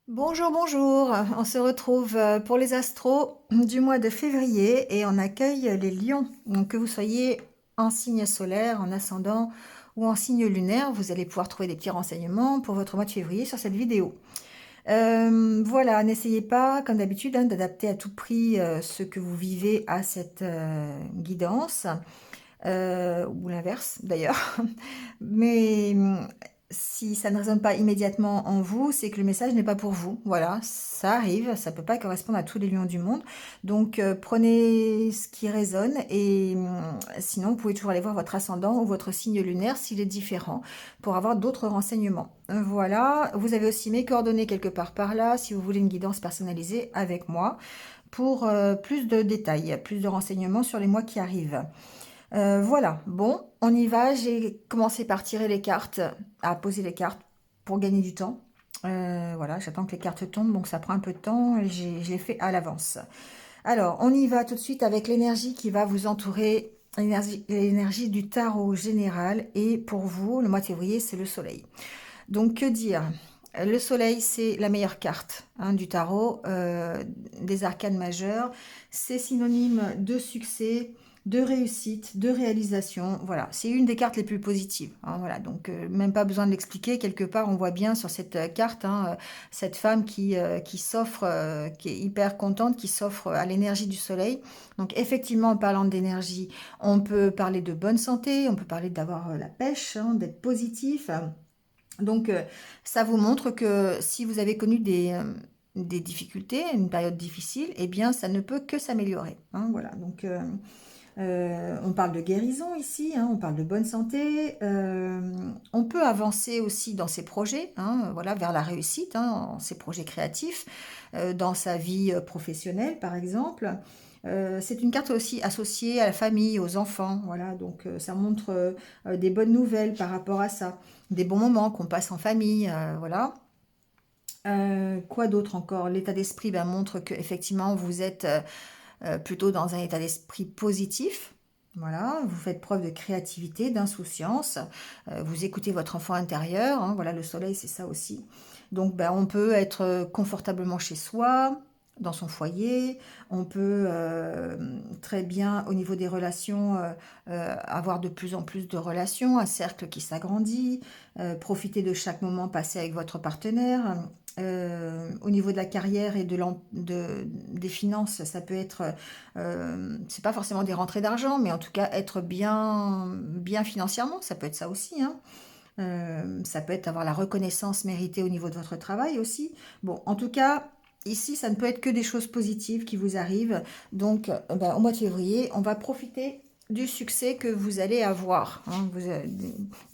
Bonjour, bonjour. On se retrouve pour les astros du mois de février et on accueille les lions. Donc que vous soyez en signe solaire, en ascendant ou en signe lunaire, vous allez pouvoir trouver des petits renseignements pour votre mois de février sur cette vidéo. Voilà, n'essayez pas, comme d'habitude, hein, d'adapter à tout prix ce que vous vivez à cette guidance. Ou l'inverse d'ailleurs. Mais si ça ne résonne pas immédiatement en vous, c'est que le message n'est pas pour vous. Voilà, ça arrive, ça peut pas correspondre à tous les lions du monde. Donc prenez ce qui résonne et sinon vous pouvez toujours aller voir votre ascendant ou votre signe lunaire s'il est différent pour avoir d'autres renseignements. Voilà, vous avez aussi mes coordonnées quelque part par là si vous voulez une guidance personnalisée avec moi pour plus de détails, plus de renseignements sur les mois qui arrivent. Voilà, bon, on y va. J'ai commencé par tirer les cartes, à poser les cartes pour gagner du temps. Voilà, j'attends que les cartes tombent, donc ça prend un peu de temps. Je l'ai fait à l'avance. Alors, on y va tout de suite avec l'énergie qui va vous entourer, l'énergie du tarot général. Et pour vous, le mois de février, c'est le soleil. Donc, que dire? Le soleil, c'est la meilleure carte hein, du tarot, des arcanes majeures. C'est synonyme de succès, de réussite, de réalisation. Voilà, c'est une des cartes les plus positives. Hein, voilà, donc même pas besoin de l'expliquer. Quelque part, on voit bien sur cette carte hein, cette femme qui s'offre, qui est hyper contente, qui s'offre à l'énergie du soleil. Donc effectivement, en parlant d'énergie, on peut parler de bonne santé, on peut parler d'avoir la pêche, hein, d'être positif. Donc, ça vous montre que si vous avez connu des difficultés, une période difficile, eh bien, ça ne peut que s'améliorer. Hein, voilà. Donc, on parle de guérison ici, hein, on parle de bonne santé. On peut avancer aussi dans ses projets, hein, voilà, vers la réussite, hein, dans ses projets créatifs, dans sa vie professionnelle, par exemple. C'est une carte aussi associée à la famille, aux enfants, voilà, donc ça montre des bonnes nouvelles par rapport à ça, des bons moments qu'on passe en famille, voilà. Quoi d'autre encore? L'état d'esprit ben, montre que effectivement vous êtes plutôt dans un état d'esprit positif. Voilà, vous faites preuve de créativité, d'insouciance, vous écoutez votre enfant intérieur, hein, voilà, le soleil c'est ça aussi. Donc ben, on peut être confortablement chez soi, dans son foyer, on peut très bien au niveau des relations avoir de plus en plus de relations, un cercle qui s'agrandit, profiter de chaque moment passé avec votre partenaire, au niveau de la carrière et des finances, ça peut être, c'est pas forcément des rentrées d'argent, mais en tout cas être bien financièrement, ça peut être ça aussi. Hein. Ça peut être avoir la reconnaissance méritée au niveau de votre travail aussi. Bon, en tout cas, ici, ça ne peut être que des choses positives qui vous arrivent. Donc, ben, au mois de février, on va profiter du succès que vous allez avoir, hein,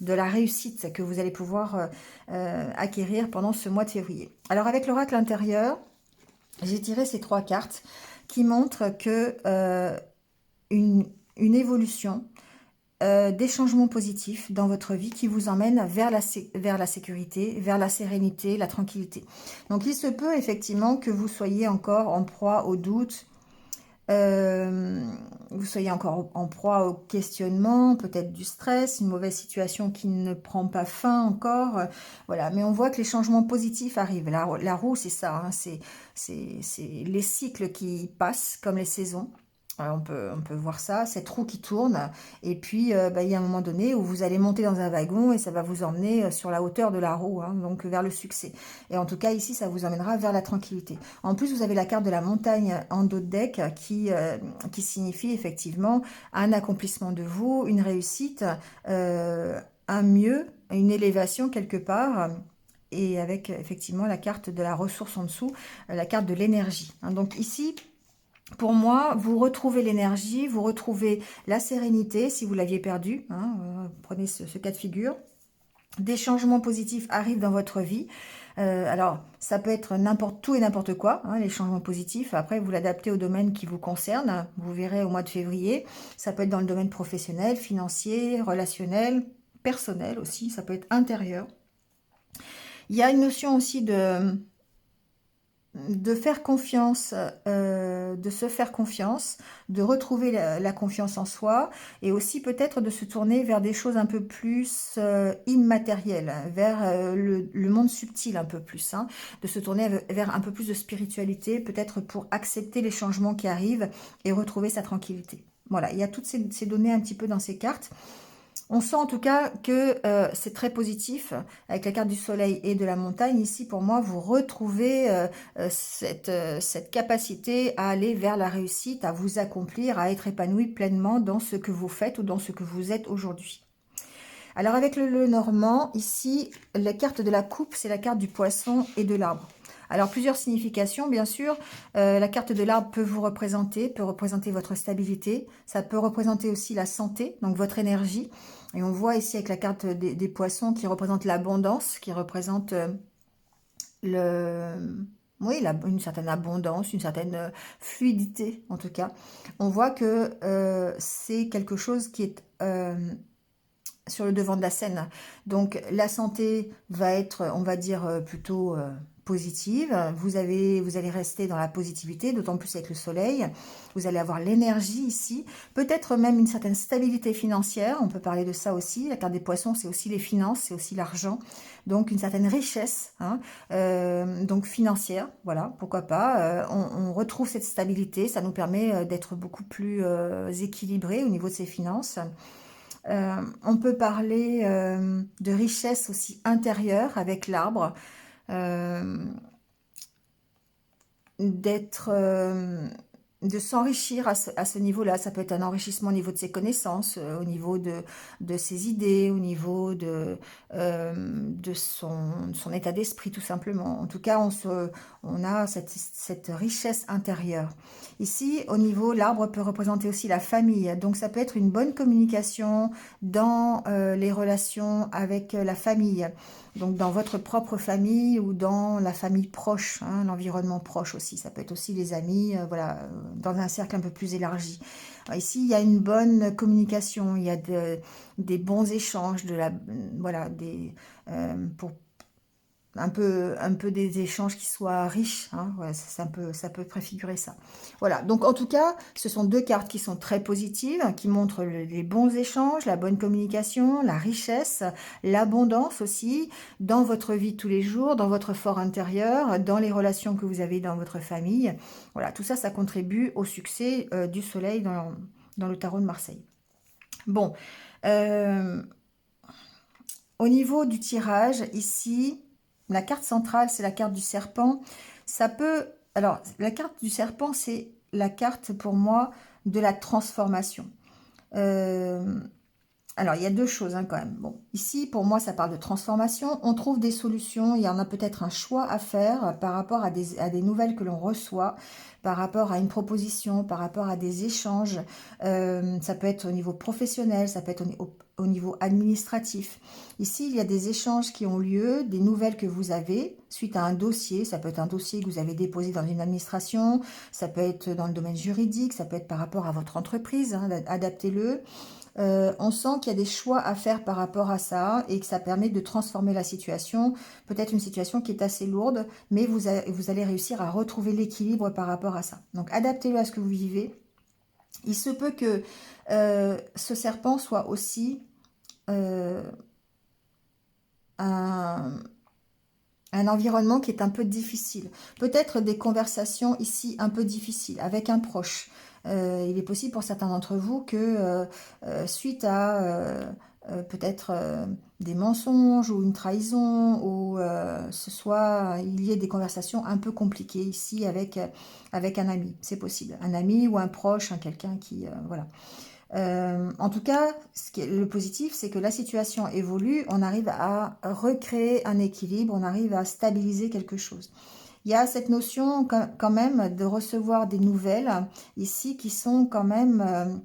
de la réussite que vous allez pouvoir acquérir pendant ce mois de février. Alors, avec l'oracle intérieur, j'ai tiré ces trois cartes qui montrent que une, une évolution des changements positifs dans votre vie qui vous emmènent vers la sécurité, vers la sérénité, la tranquillité. Donc il se peut effectivement que vous soyez encore en proie au doute, euh, vous soyez encore en proie au questionnement, peut-être du stress, une mauvaise situation qui ne prend pas fin encore. Voilà, mais on voit que les changements positifs arrivent. La roue, c'est ça, hein, c'est les cycles qui passent comme les saisons. On peut voir ça, cette roue qui tourne, et puis bah, il y a un moment donné où vous allez monter dans un wagon et ça va vous emmener sur la hauteur de la roue, hein, donc vers le succès. Et en tout cas ici, ça vous emmènera vers la tranquillité. En plus, vous avez la carte de la montagne en dos de deck qui signifie effectivement un accomplissement de vous, une réussite, un mieux, une élévation quelque part. Et avec effectivement la carte de la ressource en dessous, la carte de l'énergie. Hein. Donc ici, pour moi, vous retrouvez l'énergie, vous retrouvez la sérénité si vous l'aviez perdue. Hein, prenez ce cas de figure. Des changements positifs arrivent dans votre vie. Alors, ça peut être n'importe tout et n'importe quoi, hein, les changements positifs. Après, vous l'adaptez au domaine qui vous concerne. Vous verrez au mois de février. Ça peut être dans le domaine professionnel, financier, relationnel, personnel aussi. Ça peut être intérieur. Il y a une notion aussi de faire confiance, de se faire confiance, de retrouver la confiance en soi et aussi peut-être de se tourner vers des choses un peu plus immatérielles, vers le monde subtil un peu plus, hein, de se tourner vers un peu plus de spiritualité, peut-être pour accepter les changements qui arrivent et retrouver sa tranquillité. Voilà, il y a toutes ces données un petit peu dans ces cartes. On sent en tout cas que c'est très positif avec la carte du soleil et de la montagne. Ici, pour moi, vous retrouvez cette capacité à aller vers la réussite, à vous accomplir, à être épanoui pleinement dans ce que vous faites ou dans ce que vous êtes aujourd'hui. Alors avec le Normand, ici, la carte de la coupe, c'est la carte du poisson et de l'arbre. Alors plusieurs significations, bien sûr. La carte de l'arbre peut vous représenter, peut représenter votre stabilité. Ça peut représenter aussi la santé, donc votre énergie. Et on voit ici avec la carte des poissons qui représente l'abondance, qui représente oui, une certaine abondance, une certaine fluidité en tout cas. On voit que c'est quelque chose qui est sur le devant de la scène. Donc la santé va être, on va dire, plutôt positive. Vous allez rester dans la positivité, d'autant plus avec le soleil. Vous allez avoir l'énergie ici, peut-être même une certaine stabilité financière. On peut parler de ça aussi. La carte des poissons, c'est aussi les finances, c'est aussi l'argent. Donc une certaine richesse, hein, donc financière, voilà, pourquoi pas. On retrouve cette stabilité, ça nous permet d'être beaucoup plus équilibré au niveau de ses finances. On peut parler de richesse aussi intérieure avec l'arbre, d'être, de s'enrichir à ce niveau-là. Ça peut être un enrichissement au niveau de ses connaissances, au niveau de ses idées, au niveau de son état d'esprit tout simplement. En tout cas, on a cette richesse intérieure. Ici, au niveau, l'arbre peut représenter aussi la famille. Donc, ça peut être une bonne communication dans les relations avec la famille. Donc, dans votre propre famille ou dans la famille proche, hein, l'environnement proche aussi. Ça peut être aussi les amis, voilà, dans un cercle un peu plus élargi. Alors, ici, il y a une bonne communication, il y a des bons échanges, voilà, pour un peu des échanges qui soient riches, hein, voilà, ça peut préfigurer ça. Voilà, donc en tout cas, ce sont deux cartes qui sont très positives, qui montrent les bons échanges, la bonne communication, la richesse, l'abondance aussi, dans votre vie de tous les jours, dans votre fort intérieur, dans les relations que vous avez dans votre famille. Voilà, tout ça, ça contribue au succès du soleil dans le tarot de Marseille. Bon, au niveau du tirage, ici, la carte centrale, c'est la carte du serpent. Ça peut... Alors, la carte du serpent, c'est la carte, pour moi, de la transformation. Alors, il y a deux choses hein, quand même. Bon, ici, pour moi, ça parle de transformation. On trouve des solutions. Il y en a peut-être un choix à faire par rapport à des nouvelles que l'on reçoit, par rapport à une proposition, par rapport à des échanges. Ça peut être au niveau professionnel, ça peut être au niveau administratif. Ici, il y a des échanges qui ont lieu, des nouvelles que vous avez suite à un dossier. Ça peut être un dossier que vous avez déposé dans une administration, ça peut être dans le domaine juridique, ça peut être par rapport à votre entreprise, hein, adaptez-le. On sent qu'il y a des choix à faire par rapport à ça et que ça permet de transformer la situation. Peut-être une situation qui est assez lourde, mais vous allez réussir à retrouver l'équilibre par rapport à ça. Donc adaptez-le à ce que vous vivez. Il se peut que ce serpent soit aussi un environnement qui est un peu difficile. Peut-être des conversations ici un peu difficiles avec un proche. Il est possible pour certains d'entre vous que suite à peut-être des mensonges ou une trahison ou il y ait des conversations un peu compliquées ici avec un ami. C'est possible. Un ami ou un proche, quelqu'un qui... voilà. En tout cas, le positif, c'est que la situation évolue, on arrive à recréer un équilibre, on arrive à stabiliser quelque chose. Il y a cette notion quand même de recevoir des nouvelles ici qui sont quand même...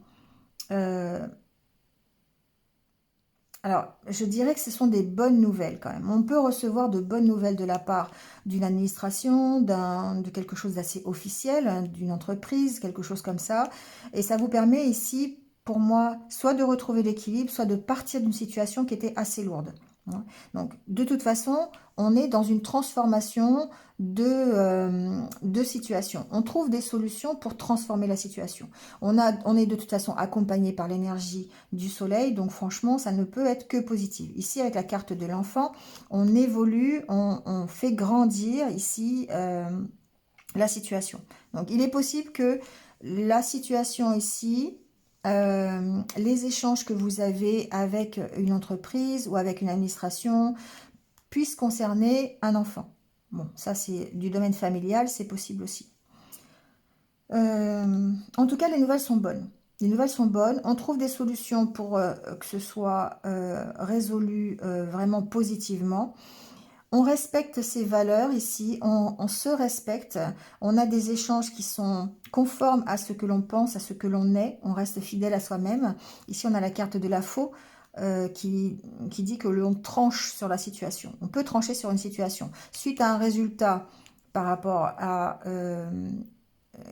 alors, je dirais que ce sont des bonnes nouvelles quand même. On peut recevoir de bonnes nouvelles de la part d'une administration, de quelque chose d'assez officiel, d'une entreprise, quelque chose comme ça. Et ça vous permet ici, pour moi, soit de retrouver l'équilibre, soit de partir d'une situation qui était assez lourde. hein. Donc, de toute façon, on est dans une transformation de situation. On trouve des solutions pour transformer la situation. On est de toute façon accompagné par l'énergie du soleil, donc franchement, ça ne peut être que positif. Ici, avec la carte de l'enfant, on évolue, on fait grandir ici la situation. Donc, il est possible que la situation ici, les échanges que vous avez avec une entreprise ou avec une administration puissent concerner un enfant. Bon, ça c'est du domaine familial, c'est possible aussi. En tout cas, les nouvelles sont bonnes. Les nouvelles sont bonnes. On trouve des solutions pour que ce soit résolu vraiment positivement. On respecte ses valeurs ici, on se respecte, on a des échanges qui sont conformes à ce que l'on pense, à ce que l'on est, on reste fidèle à soi-même. Ici, on a la carte de la faux qui dit que l'on tranche sur la situation. On peut trancher sur une situation. Suite à un résultat par rapport à,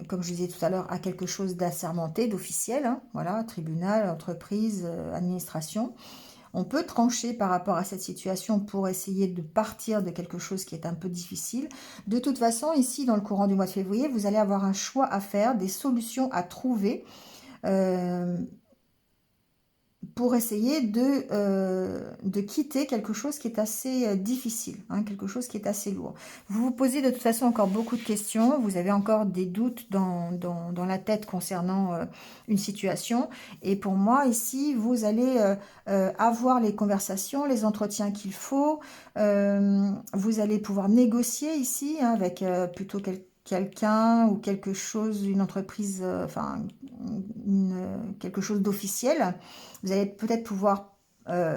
comme je disais tout à l'heure, à quelque chose d'assermenté, d'officiel, hein, voilà, tribunal, entreprise, administration. On peut trancher par rapport à cette situation pour essayer de partir de quelque chose qui est un peu difficile. De toute façon, ici, dans le courant du mois de février, vous allez avoir un choix à faire, des solutions à trouver pour essayer de quitter quelque chose qui est assez difficile, hein, quelque chose qui est assez lourd. Vous vous posez de toute façon encore beaucoup de questions, vous avez encore des doutes dans la tête concernant une situation. Et pour moi, ici, vous allez avoir les conversations, les entretiens qu'il faut. Vous allez pouvoir négocier ici hein, avec plutôt quelqu'un ou quelque chose, une entreprise, enfin quelque chose d'officiel. Vous allez peut-être pouvoir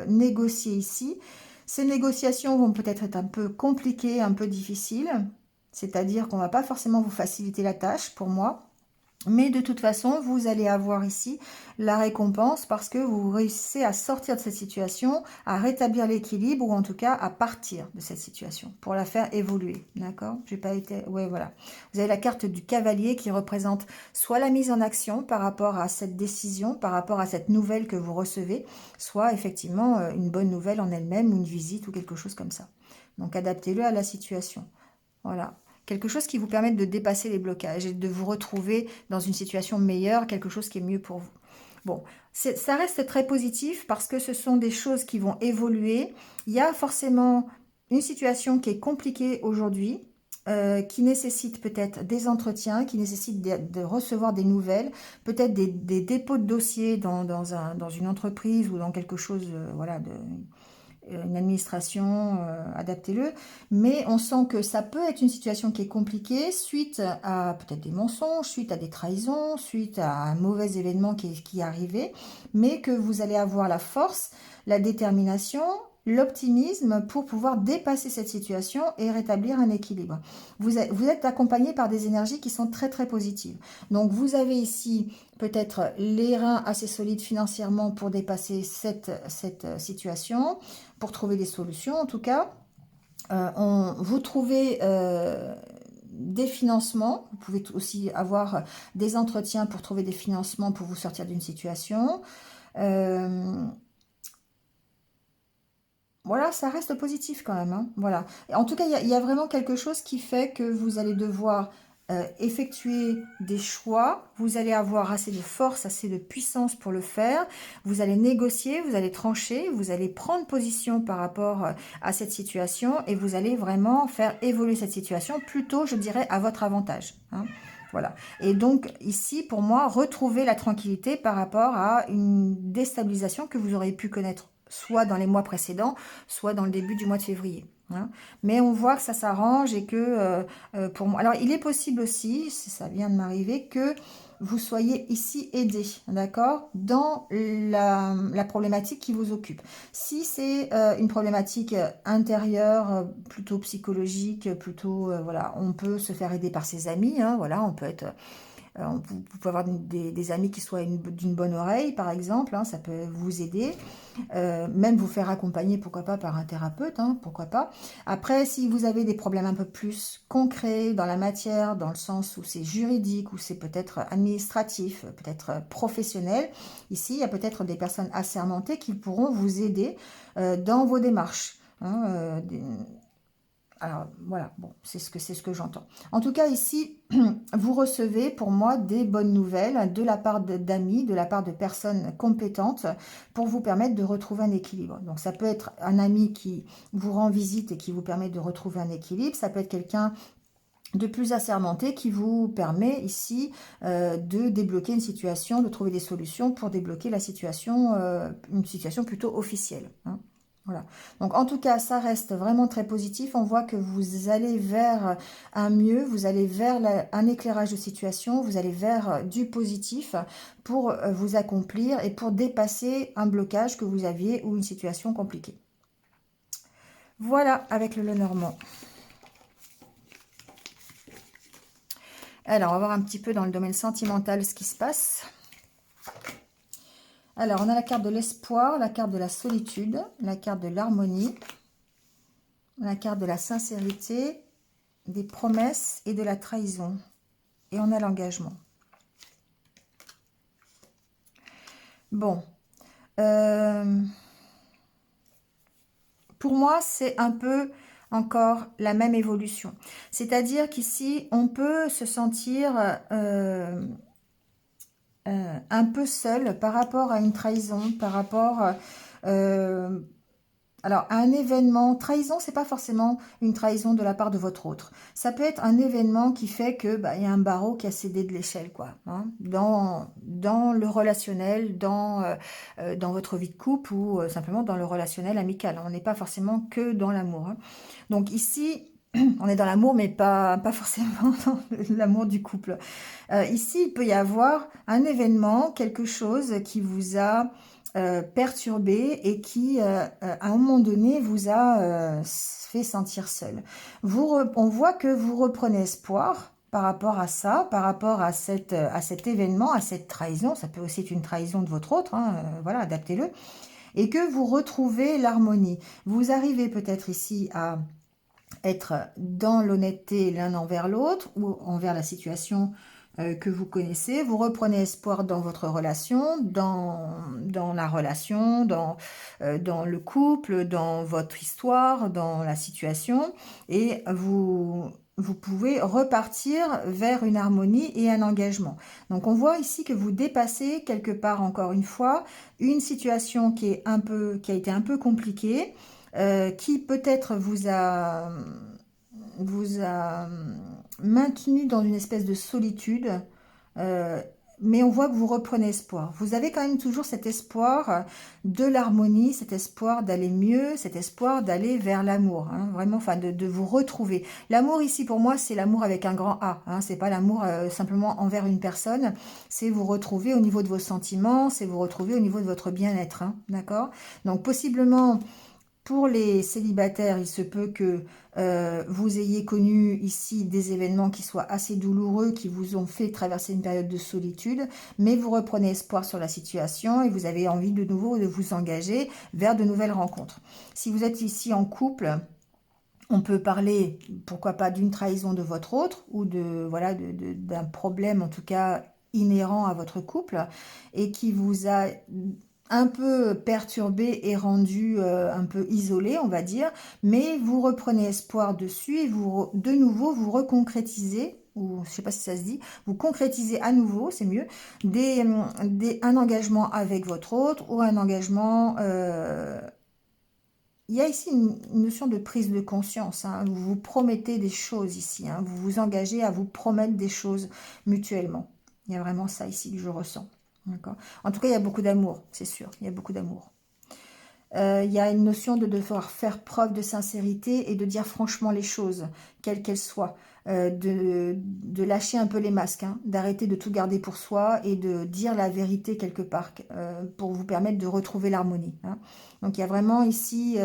négocier ici. Ces négociations vont peut-être être un peu compliquées, un peu difficiles. C'est-à-dire qu'on ne va pas forcément vous faciliter la tâche pour moi. Mais de toute façon, vous allez avoir ici la récompense parce que vous réussissez à sortir de cette situation, à rétablir l'équilibre ou en tout cas à partir de cette situation pour la faire évoluer. D'accord? J'ai pas été... Ouais, voilà. Vous avez la carte du cavalier qui représente soit la mise en action par rapport à cette décision, par rapport à cette nouvelle que vous recevez, soit effectivement une bonne nouvelle en elle-même, une visite ou quelque chose comme ça. Donc adaptez-le à la situation. Voilà. Quelque chose qui vous permette de dépasser les blocages et de vous retrouver dans une situation meilleure, quelque chose qui est mieux pour vous. Bon, ça reste très positif parce que ce sont des choses qui vont évoluer. Il y a forcément une situation qui est compliquée aujourd'hui, qui nécessite peut-être des entretiens, qui nécessite de recevoir des nouvelles, peut-être des dépôts de dossiers dans une entreprise ou dans quelque chose voilà, une administration, adaptez-le. Mais on sent que ça peut être une situation qui est compliquée suite à peut-être des mensonges, suite à des trahisons, suite à un mauvais événement qui est arrivé, mais que vous allez avoir la force, la détermination, l'optimisme pour pouvoir dépasser cette situation et rétablir un équilibre. Vous êtes accompagné par des énergies qui sont très très positives. Donc vous avez ici peut-être les reins assez solides financièrement pour dépasser cette situation, pour trouver des solutions en tout cas. Vous trouvez des financements, vous pouvez aussi avoir des entretiens pour trouver des financements pour vous sortir d'une situation. Voilà, ça reste positif quand même, hein, voilà. En tout cas, il y a vraiment quelque chose qui fait que vous allez devoir effectuer des choix. Vous allez avoir assez de force, assez de puissance pour le faire. Vous allez négocier, vous allez trancher, vous allez prendre position par rapport à cette situation et vous allez vraiment faire évoluer cette situation plutôt, je dirais, à votre avantage, hein. Voilà. Et donc ici, pour moi, retrouver la tranquillité par rapport à une déstabilisation que vous auriez pu connaître soit dans les mois précédents, soit dans le début du mois de février, hein. Mais on voit que ça s'arrange et que pour moi... Alors, il est possible aussi, si ça vient de m'arriver, que vous soyez ici aidé, d'accord, dans la problématique qui vous occupe. Si c'est une problématique intérieure, plutôt psychologique, plutôt, voilà, on peut se faire aider par ses amis, hein, voilà, on peut être Vous pouvez avoir des amis qui soient d'une bonne oreille, par exemple, hein, ça peut vous aider. Même vous faire accompagner, pourquoi pas, par un thérapeute, hein, pourquoi pas. Après, si vous avez des problèmes un peu plus concrets dans la matière, dans le sens où c'est juridique, ou c'est peut-être administratif, peut-être professionnel, ici, il y a peut-être des personnes assermentées qui pourront vous aider dans vos démarches. Hein, alors voilà, bon, c'est ce que j'entends. En tout cas, ici, vous recevez pour moi des bonnes nouvelles de la part d'amis, de la part de personnes compétentes pour vous permettre de retrouver un équilibre. Donc ça peut être un ami qui vous rend visite et qui vous permet de retrouver un équilibre. Ça peut être quelqu'un de plus assermenté qui vous permet ici de débloquer une situation, de trouver des solutions pour débloquer la situation, une situation plutôt officielle, hein. Voilà. Donc en tout cas, ça reste vraiment très positif. On voit que vous allez vers un mieux, vous allez vers un éclairage de situation, vous allez vers du positif pour vous accomplir et pour dépasser un blocage que vous aviez ou une situation compliquée. Voilà avec le Lenormand. Alors, on va voir un petit peu dans le domaine sentimental ce qui se passe. Alors, on a la carte de l'espoir, la carte de la solitude, la carte de l'harmonie, la carte de la sincérité, des promesses et de la trahison. Et on a l'engagement. Bon. Pour moi, c'est un peu encore la même évolution. C'est-à-dire qu'ici, on peut se sentir un peu seul par rapport à une trahison, par rapport alors à un événement. Trahison, c'est pas forcément une trahison de la part de votre autre. Ça peut être un événement qui fait que il y a un barreau qui a cédé de l'échelle, quoi, hein, dans le relationnel, dans votre vie de couple ou simplement dans le relationnel amical. On n'est pas forcément que dans l'amour, hein. Donc ici, on est dans l'amour, mais pas forcément dans l'amour du couple. Ici, il peut y avoir un événement, quelque chose qui vous a perturbé et qui, à un moment donné, vous a fait sentir seul. On voit que vous reprenez espoir par rapport à ça, par rapport à cet événement, à cette trahison. Ça peut aussi être une trahison de votre autre, hein, voilà, adaptez-le. Et que vous retrouvez l'harmonie. Vous arrivez peut-être ici à être dans l'honnêteté l'un envers l'autre ou envers la situation que vous connaissez. Vous reprenez espoir dans votre relation, dans la relation, dans le couple, dans votre histoire, dans la situation. Et vous pouvez repartir vers une harmonie et un engagement. Donc on voit ici que vous dépassez quelque part, encore une fois, une situation qui a été un peu compliquée, qui peut-être vous a maintenu dans une espèce de solitude, mais on voit que vous reprenez espoir. Vous avez quand même toujours cet espoir de l'harmonie, cet espoir d'aller mieux, cet espoir d'aller vers l'amour, hein, vraiment, enfin de vous retrouver. L'amour ici pour moi, c'est l'amour avec un grand A, hein, c'est pas l'amour simplement envers une personne, c'est vous retrouver au niveau de vos sentiments, c'est vous retrouver au niveau de votre bien-être, hein, d'accord? Donc possiblement, pour les célibataires, il se peut que vous ayez connu ici des événements qui soient assez douloureux, qui vous ont fait traverser une période de solitude, mais vous reprenez espoir sur la situation et vous avez envie de nouveau de vous engager vers de nouvelles rencontres. Si vous êtes ici en couple, on peut parler, pourquoi pas, d'une trahison de votre autre ou d'un problème en tout cas inhérent à votre couple et qui vous a un peu perturbé et rendu un peu isolé, on va dire, mais vous reprenez espoir dessus et de nouveau vous reconcrétisez, ou je sais pas si ça se dit, vous concrétisez à nouveau, c'est mieux, un engagement avec votre autre ou un engagement... il y a ici une notion de prise de conscience, hein. Vous vous promettez des choses ici, hein. Vous vous engagez à vous promettre des choses mutuellement. Il y a vraiment ça ici que je ressens. En tout cas, il y a beaucoup d'amour, c'est sûr. Il y a beaucoup d'amour. Il y a une notion de devoir faire preuve de sincérité et de dire franchement les choses, quelles qu'elles soient. De lâcher un peu les masques, hein, d'arrêter de tout garder pour soi et de dire la vérité quelque part pour vous permettre de retrouver l'harmonie. Hein. Donc il y a vraiment ici,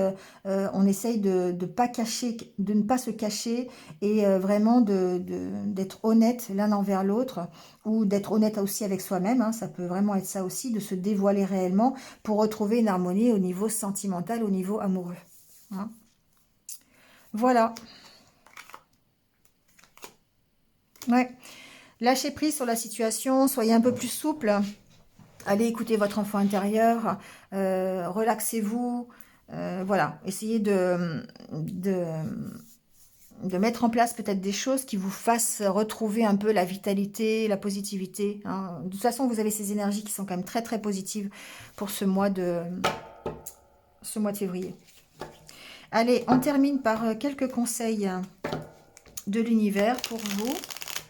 on essaye de pas cacher, de ne pas se cacher et vraiment d'être honnête l'un envers l'autre ou d'être honnête aussi avec soi-même. Hein, ça peut vraiment être ça aussi, de se dévoiler réellement pour retrouver une harmonie au niveau sentimental, au niveau amoureux. Hein. Voilà. Ouais. Lâchez prise sur la situation, soyez un peu plus souple. Allez écouter votre enfant intérieur, relaxez-vous. Voilà, essayez de mettre en place peut-être des choses qui vous fassent retrouver un peu la vitalité, la positivité. Hein. De toute façon, vous avez ces énergies qui sont quand même très très positives pour ce mois de février. Allez, on termine par quelques conseils de l'univers pour vous,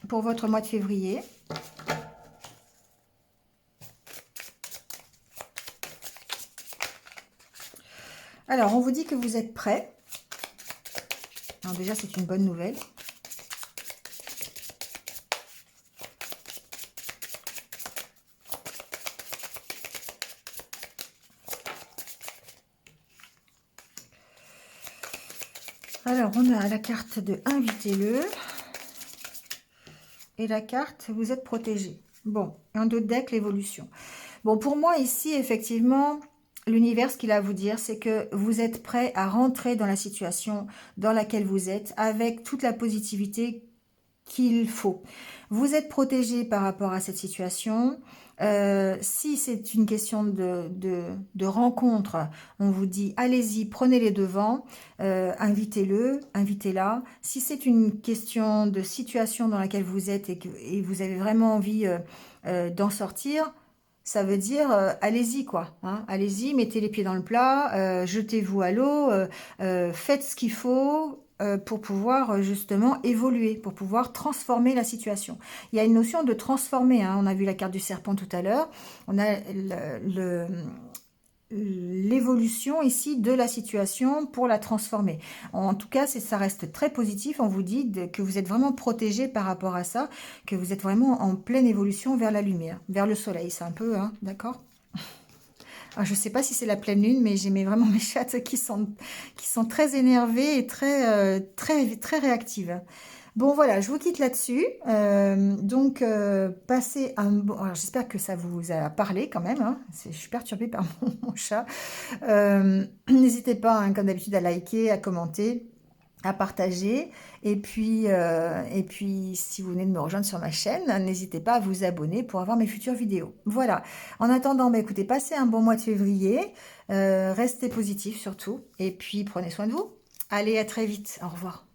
pour votre mois de février. Alors, on vous dit que vous êtes prêts. Alors déjà, c'est une bonne nouvelle. Alors, on a la carte de « Invitez-le » et la carte « Vous êtes protégé ». Bon, un autre deck, l'évolution. Bon, pour moi, ici, effectivement, l'univers, ce qu'il a à vous dire, c'est que vous êtes prêt à rentrer dans la situation dans laquelle vous êtes avec toute la positivité qu'il faut. Vous êtes protégé par rapport à cette situation. Si c'est une question de rencontre, on vous dit allez-y, prenez les devants, invitez-le, invitez-la. Si c'est une question de situation dans laquelle vous êtes et vous avez vraiment envie d'en sortir, ça veut dire allez-y quoi, hein, allez-y, mettez les pieds dans le plat, jetez-vous à l'eau, faites ce qu'il faut pour pouvoir justement évoluer, pour pouvoir transformer la situation. Il y a une notion de transformer, hein, on a vu la carte du serpent tout à l'heure, on a l'évolution ici de la situation pour la transformer. En tout cas, ça reste très positif. On vous dit que vous êtes vraiment protégé par rapport à ça, que vous êtes vraiment en pleine évolution vers la lumière, vers le soleil. C'est un peu, hein, d'accord? Alors, je ne sais pas si c'est la pleine lune, mais j'aimais vraiment mes chattes qui sont très énervées et très, très réactives. Bon, voilà, je vous quitte là-dessus. Donc, passez un bon... Alors, j'espère que ça vous a parlé quand même. Hein. Je suis perturbée par mon chat. N'hésitez pas, hein, comme d'habitude, à liker, à commenter, à partager. Et puis, si vous venez de me rejoindre sur ma chaîne, n'hésitez pas à vous abonner pour avoir mes futures vidéos. Voilà. En attendant, bah, écoutez, passez un bon mois de février. Restez positifs surtout. Et puis, prenez soin de vous. Allez, à très vite. Au revoir.